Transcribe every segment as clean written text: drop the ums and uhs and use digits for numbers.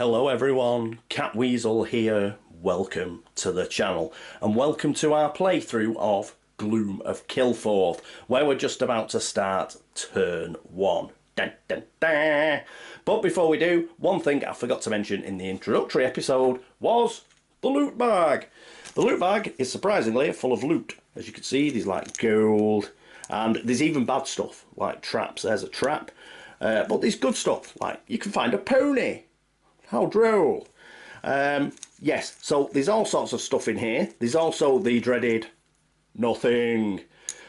Hello everyone, Cat Weasel here, welcome to the channel and welcome to our playthrough of Gloom of Kilforth, where we're just about to start turn 1. Dun, dun, dun. But before we do, one thing I forgot to mention in the introductory episode was the loot bag. The loot bag is surprisingly full of loot. As you can see, there's like gold and there's even bad stuff like traps. There's a trap, but there's good stuff like you can find a pony. How droll. Yes, so there's all sorts of stuff in here. There's also the dreaded nothing.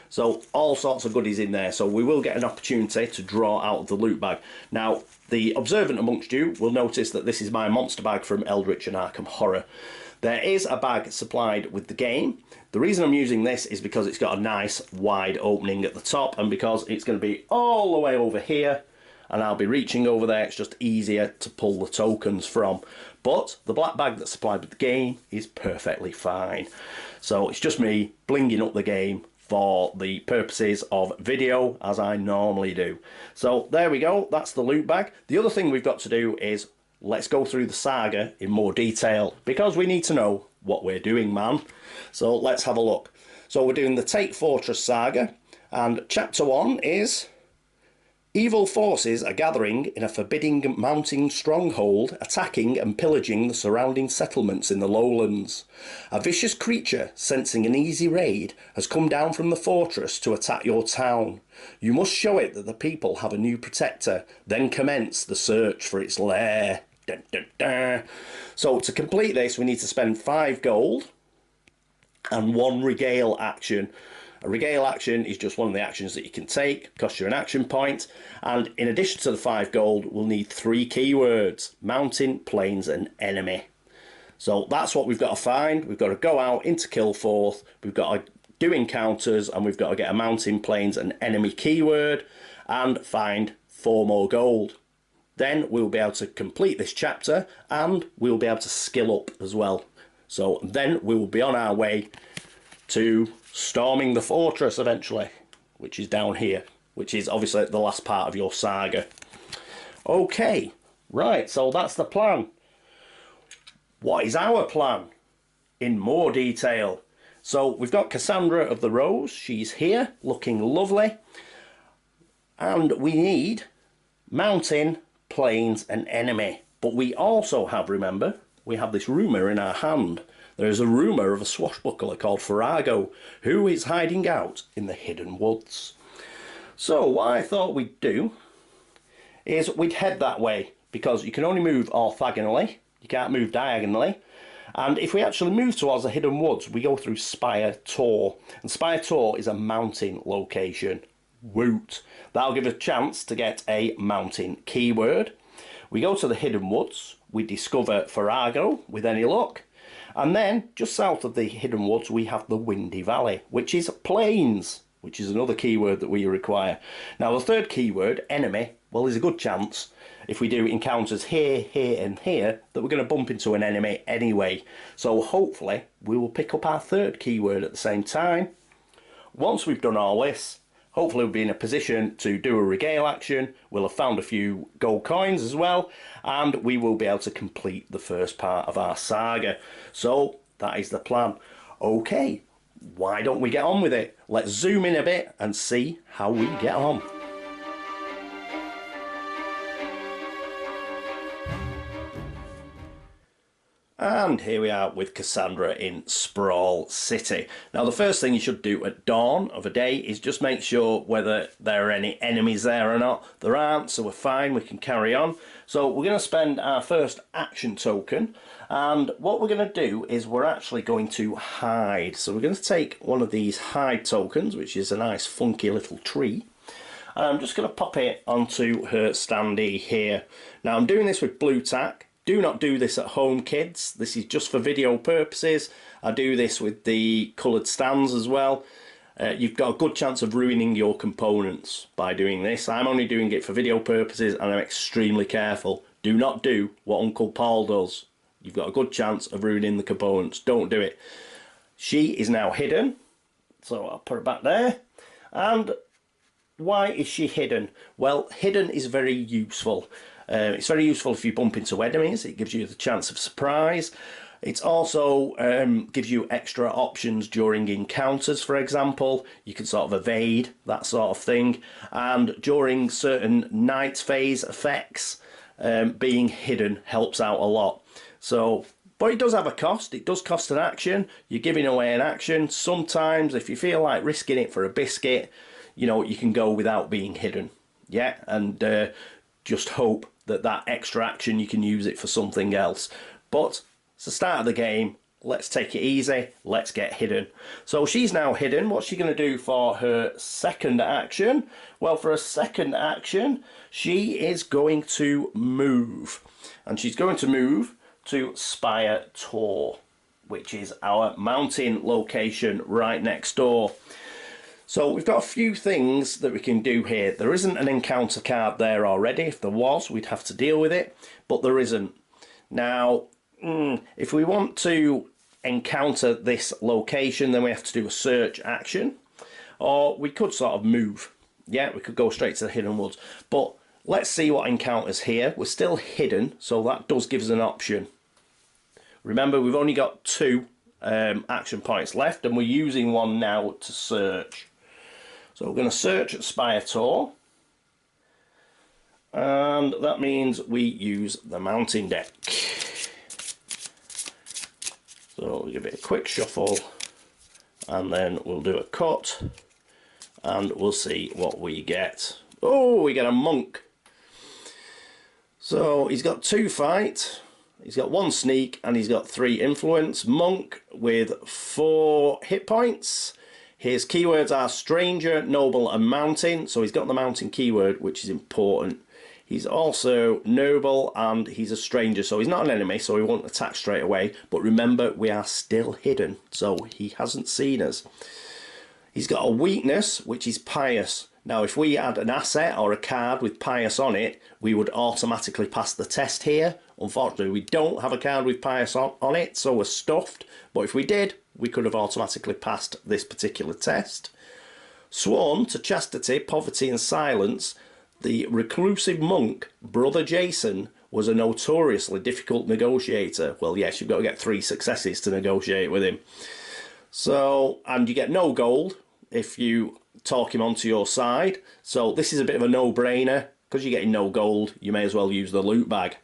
So all sorts of goodies in there. So we will get an opportunity to draw out of the loot bag. Now, the observant amongst you will notice that this is my monster bag from Eldritch and Arkham Horror. There is a bag supplied with the game. The reason I'm using this is because it's got a nice wide opening at the top and because it's going to be all the way over here. And I'll be reaching over there, it's just easier to pull the tokens from. But the black bag that's supplied with the game is perfectly fine. So it's just me blinging up the game for the purposes of video, as I normally do. So there we go, that's the loot bag. The other thing we've got to do is, let's go through the saga in more detail, because we need to know what we're doing, man. So let's have a look. So we're doing the Take Fortress saga, and chapter 1 is... Evil forces are gathering in a forbidding mountain stronghold, attacking and pillaging the surrounding settlements in the lowlands. A vicious creature, sensing an easy raid, has come down from the fortress to attack your town. You must show it that the people have a new protector, then commence the search for its lair. Dun, dun, dun. So to complete this, we need to spend 5 gold and 1 regale action. A regale action is just one of the actions that you can take, costs you an action point, and in addition to the 5 gold, we'll need 3 keywords: mountain, plains, and enemy. So that's what we've got to find. We've got to go out into Kilfoth, we've got to do encounters, and we've got to get a mountain, plains, and enemy keyword, and find 4 more gold. Then we'll be able to complete this chapter, and we'll be able to skill up as well. So then we will be on our way to storming the fortress eventually, which is down here, which is obviously the last part of your saga. Okay, right, so that's the plan. What is our plan in more detail? So we've got Cassandra of the Rose. She's here looking lovely, and we need mountain, plains, and enemy. But we also have, remember, we have this rumour in our hand. There is a rumour of a swashbuckler called Farrago, who is hiding out in the hidden woods. So what I thought we'd do is we'd head that way, because you can only move orthogonally, you can't move diagonally. And if we actually move towards the hidden woods, we go through Spire Tor. And Spire Tor is a mountain location. Woot! That'll give us a chance to get a mountain keyword. We go to the hidden woods, we discover Farrago with any luck. And then, just south of the hidden woods, we have the Windy Valley, which is plains, which is another keyword that we require. Now, the third keyword, enemy, well, there's a good chance, if we do encounters here, here, and here, that we're going to bump into an enemy anyway. So, hopefully, we will pick up our third keyword at the same time. Once we've done all this, hopefully we'll be in a position to do a regale action. We'll have found a few gold coins as well, and we will be able to complete the first part of our saga. So that is the plan. Okay, why don't we get on with it? Let's zoom in a bit and see how we get on. And here we are with Cassandra in Sprawl City. Now the first thing you should do at dawn of a day is just make sure whether there are any enemies there or not. There aren't, so we're fine, we can carry on. So we're going to spend our first action token, and what we're going to do is we're actually going to hide. So we're going to take one of these hide tokens, which is a nice funky little tree. And I'm just going to pop it onto her standee here. Now I'm doing this with blue tack. Do not do this at home, kids. This is just for video purposes. I do this with the coloured stands as well. You've got a good chance of ruining your components by doing this. I'm only doing it for video purposes and I'm extremely careful. Do not do what Uncle Paul does. You've got a good chance of ruining the components. Don't do it. She is now hidden, so I'll put her back there. And why is she hidden? Well, hidden is very useful. It's very useful if you bump into enemies. It gives you the chance of surprise. It also gives you extra options during encounters, for example. You can sort of evade, that sort of thing. And during certain night phase effects, being hidden helps out a lot. So, but it does have a cost. It does cost an action. You're giving away an action. Sometimes, if you feel like risking it for a biscuit, you know, you can go without being hidden. Yeah, and just hope that that extra action, you can use it for something else. But it's the start of the game. Let's take it easy. Let's get hidden. So she's now hidden. What's she going to do for her second action? Well, for a second action, she is going to move. And she's going to move to Spire Tor, which is our mountain location right next door. So we've got a few things that we can do here. There isn't an encounter card there already. If there was, we'd have to deal with it, but there isn't. Now, if we want to encounter this location, then we have to do a search action, or we could sort of move. Yeah, we could go straight to the hidden woods, but let's see what encounters here. We're still hidden, so that does give us an option. Remember, we've only got 2 action points left, and we're using one now to search. So we're going to search at Spire Tor, and that means we use the mountain deck. So we'll give it a quick shuffle, and then we'll do a cut, and we'll see what we get. Oh, we get a monk. So he's got 2 fight, he's got 1 sneak, and he's got 3 influence. Monk with 4 hit points. His keywords are stranger, noble, and mountain. So he's got the mountain keyword, which is important. He's also noble and he's a stranger, so he's not an enemy, so he won't attack straight away. But remember, we are still hidden, so he hasn't seen us. He's got a weakness, which is pious. Now, if we had an asset or a card with pious on it, we would automatically pass the test here. Unfortunately, we don't have a card with pious on it, so we're stuffed. But if we did, we could have automatically passed this particular test. Sworn to chastity, poverty, and silence, the reclusive monk, Brother Jason, was a notoriously difficult negotiator. Well, yes, you've got to get 3 successes to negotiate with him. So, and you get no gold if you talk him onto your side. So this is a bit of a no-brainer. Because you're getting no gold, you may as well use the loot bag.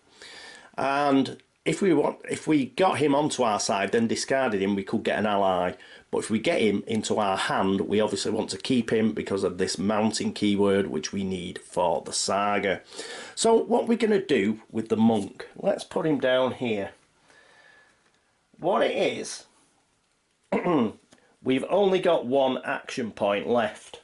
And if we got him onto our side, then discarded him, we could get an ally. But if we get him into our hand, we obviously want to keep him because of this mountain keyword, which we need for the saga. So what we're going to do with the monk, let's put him down here. What it is, we've only got 1 action point left.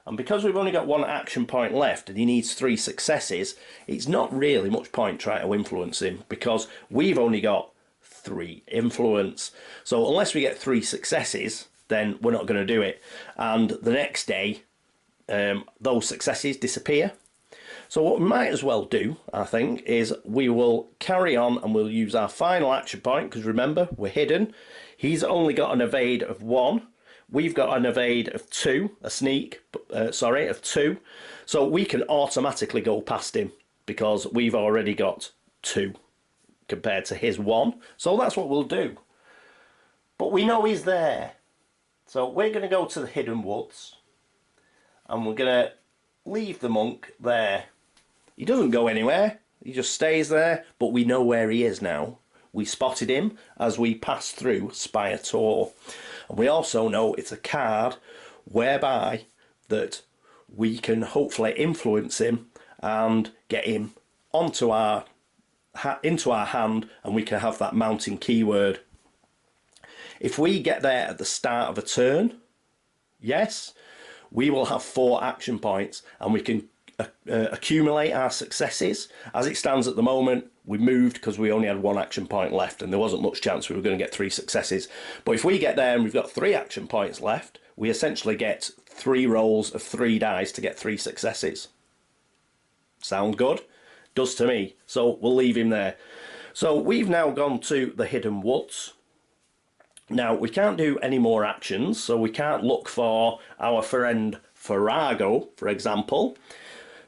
And because we've only got 1 action point left and he needs 3 successes, it's not really much point trying to influence him because we've only got 3 influence. So unless we get 3 successes, then we're not going to do it. And the next day, those successes disappear. So what we might as well do, I think, is we will carry on and we'll use our final action point, because remember, we're hidden. He's only got an evade of 1. We've got an evade of 2, a sneak, of 2. So we can automatically go past him because we've already got 2 compared to his 1. So that's what we'll do. But we know he's there. So we're going to go to the hidden woods and we're going to leave the monk there. He doesn't go anywhere. He just stays there, but we know where he is now. We spotted him as we passed through Spire Tor. And we also know it's a card whereby that we can hopefully influence him and get him onto into our hand, and we can have that mountain keyword. If we get there at the start of a turn, yes, we will have 4 action points and we can accumulate our successes. As it stands at the moment, we moved because we only had 1 action point left and there wasn't much chance we were going to get 3 successes. But if we get there and we've got 3 action points left, we essentially get 3 rolls of 3 dice to get 3 successes. Sound good? Does to me. So we'll leave him there. So we've now gone to the hidden woods. Now we can't do any more actions, so we can't look for our friend Farrago, for example.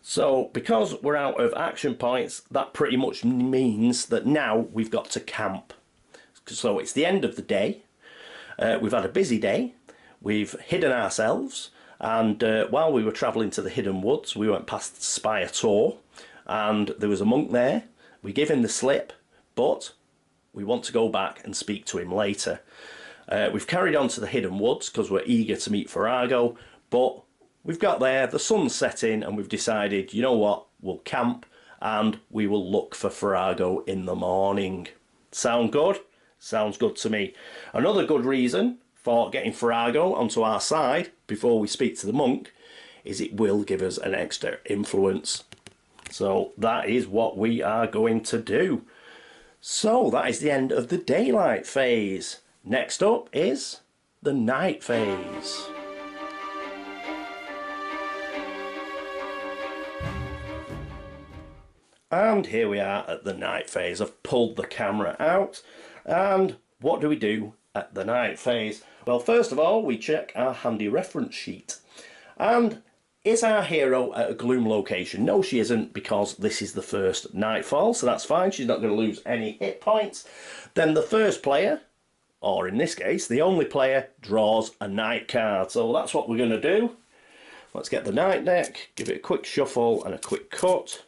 So because we're out of action points, that pretty much means that now we've got to camp. So it's the end of the day. We've had a busy day. We've hidden ourselves, and while we were travelling to the hidden woods, we went past Spire Tor, and there was a monk there. We give him the slip, but we want to go back and speak to him later. We've carried on to the hidden woods because we're eager to meet Farrago, but we've got there, the sun's setting, and we've decided, you know what, we'll camp and we will look for Farrago in the morning. Sound good? Sounds good to me. Another good reason for getting Farrago onto our side before we speak to the monk is it will give us an extra influence. So that is what we are going to do. So that is the end of the daylight phase. Next up is the night phase. And here we are at the night phase. I've pulled the camera out, and what do we do at the night phase? Well, first of all, we check our handy reference sheet. And is our hero at a gloom location? No, she isn't, because this is the first nightfall, so that's fine. She's not going to lose any hit points. Then the first player, or in this case, the only player, draws a night card. So that's what we're going to do. Let's get the night deck, give it a quick shuffle and a quick cut.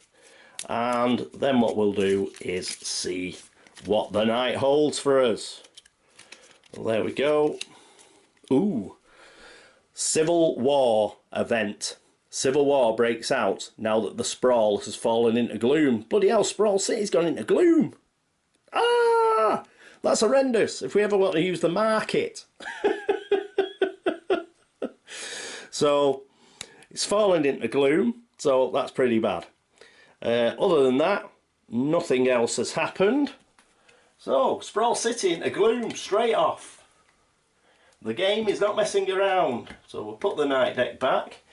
And then what we'll do is see what the night holds for us. Well, there we go. Ooh. Civil War event. Civil War breaks out now that the Sprawl has fallen into gloom. Bloody hell, Sprawl City's gone into gloom. Ah! That's horrendous if we ever want to use the market. So, it's fallen into gloom, so that's pretty bad. Other than that, nothing else has happened. So, Sprawl City into gloom straight off. The game is not messing around. So we'll put the night deck back,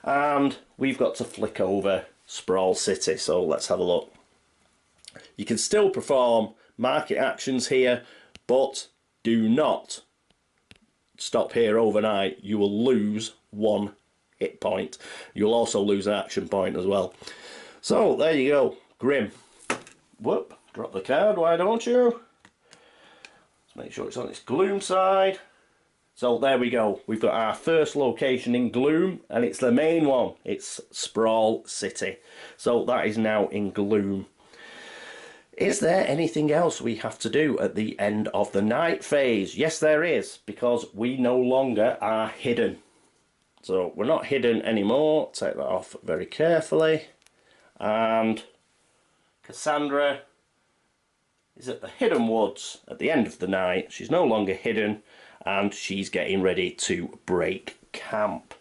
and we've got to flick over Sprawl City. So let's have a look. You can still perform market actions here, but do not stop here overnight. You will lose 1 hit point. You'll also lose an action point as well. So there you go, Grim. Whoop, drop the card, why don't you? Let's make sure it's on its gloom side. So there we go, we've got our first location in gloom, and it's the main one. It's Sprawl City. So that is now in gloom. Is there anything else we have to do at the end of the night phase? Yes, there is, because we no longer are hidden. So we're not hidden anymore. Take that off very carefully. And Cassandra is at the hidden woods at the end of the night. She's no longer hidden, and she's getting ready to break camp.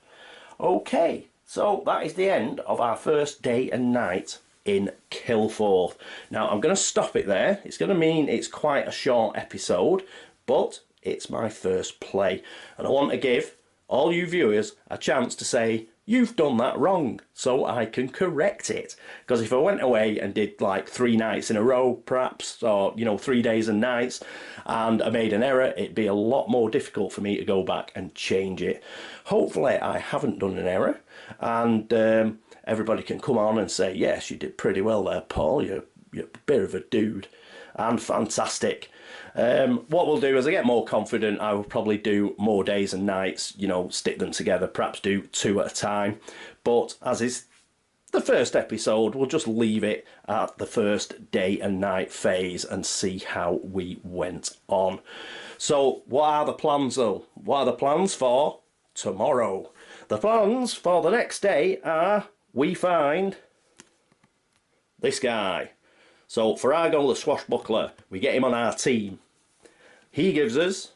Okay, so that is the end of our first day and night in Kilfoth. Now I'm going to stop it there. It's going to mean it's quite a short episode, but it's my first play, and I want to give all you viewers a chance to say, you've done that wrong, so I can correct it. Because if I went away and did like 3 nights in a row, perhaps, or, you know, 3 days and nights, and I made an error, it'd be a lot more difficult for me to go back and change it. Hopefully I haven't done an error, and everybody can come on and say, yes, you did pretty well there, Paul, you're a bit of a dude, and fantastic. What we'll do as I get more confident, I will probably do more days and nights, you know, stick them together, perhaps do 2 at a time. But as is the first episode, we'll just leave it at the first day and night phase and see how we went on. So what are the plans though? What are the plans for tomorrow? The plans for the next day are we find this guy. So Farrago the swashbuckler, we get him on our team. He gives us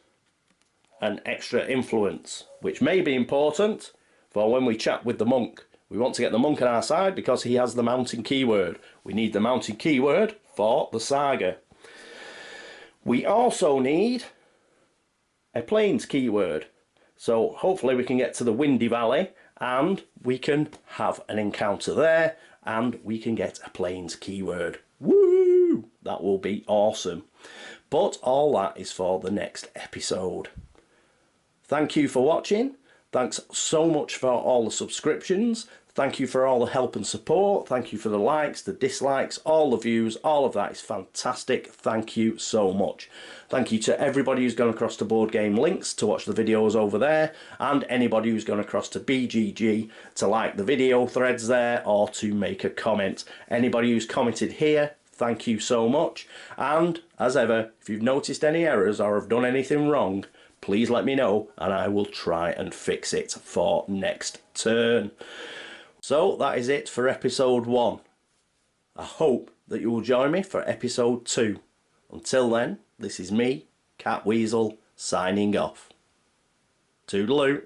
an extra influence, which may be important for when we chat with the monk. We want to get the monk on our side because he has the mounting keyword. We need the mounting keyword for the saga. We also need a plains keyword. So hopefully we can get to the Windy Valley and we can have an encounter there and we can get a plains keyword. Woo! That will be awesome. But all that is for the next episode. Thank you for watching. Thanks so much for all the subscriptions. Thank you for all the help and support. Thank you for the likes, the dislikes, all the views, all of that is fantastic. Thank you so much. Thank you to everybody who's gone across to Board Game Links to watch the videos over there, and anybody who's gone across to BGG to like the video threads there or to make a comment. Anybody who's commented here, thank you so much. And as ever, if you've noticed any errors or have done anything wrong, please let me know and I will try and fix it for next turn. So that is it for episode 1. I hope that you will join me for episode 2. Until then, this is me, Cat Weasel, signing off. Toodaloo.